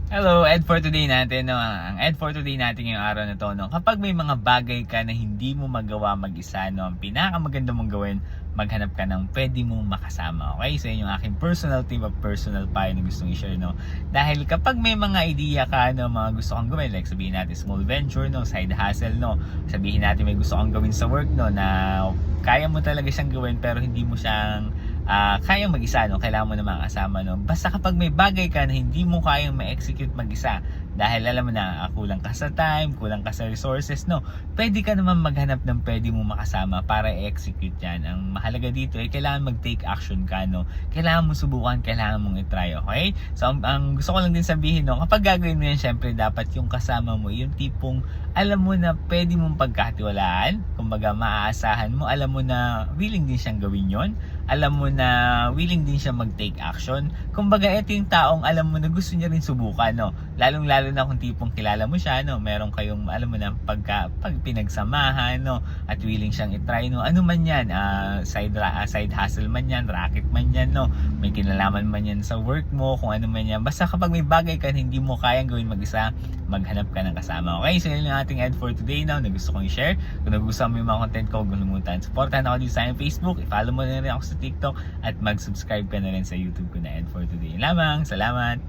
Hello, Ed for today natin, no? Ang Ed for today natin ngayong araw na to, no? Kapag may mga bagay ka na hindi mo magawa mag-isa, no? Ang pinakamaganda mong gawin, maghanap ka ng pwede mong makasama, okay? So yun yung aking personal tip of personal payo na gustong i-share, no? Dahil kapag may mga idea ka, no? Mga gusto kang gawin, like sabihin natin small venture, no? Side hustle, no? Sabihin natin may gusto kang gawin sa work, no? Na kaya mo talaga siyang gawin pero hindi mo siyang kayang mag-isa, no? Kailangan mo na makasama, no? Basta kapag may bagay ka na hindi mo kayang ma-execute mag-isa dahil alam mo na kulang ka sa time, kulang ka sa resources, no? Pwede ka naman maghanap ng pwede mo makasama para i-execute yan. Ang mahalaga dito ay kailangan mag-take action ka, no? Kailangan mo subukan, kailangan mong i-try, okay? So, ang gusto ko lang din sabihin, no? Kapag gagawin mo yan, syempre dapat yung kasama mo, yung tipong alam mo na pwede mong pagkatiwalaan, kumbaga maaasahan mo, alam mo na willing din siyang gawin yon, alam mo na willing din siya mag-take action. Kumbaga, ito yung taong alam mo na gusto niya rin subukan, no? Lalong-lalo na kung tipong kilala mo siya, no? Meron kayong, alam mo na, pag pinagsamahan, no? At willing siyang i-try, no? Ano man yan, side hustle man yan, racket man yan, no? May kinalaman man yan sa work mo, kung ano man yan. Basta kapag may bagay ka hindi mo kayang gawin mag-isa, maghanap ka ng kasama. Okay, so yun yung ating ad for today now na gusto kong i-share. Kung nagustuhan mo yung mga content ko, huwag kalimutan. Supportahan ako dito sa aking Facebook, i-follow mo na rin ako sa TikTok, at mag-subscribe ka na rin sa YouTube ko na ad for today. Yun lamang, salamat!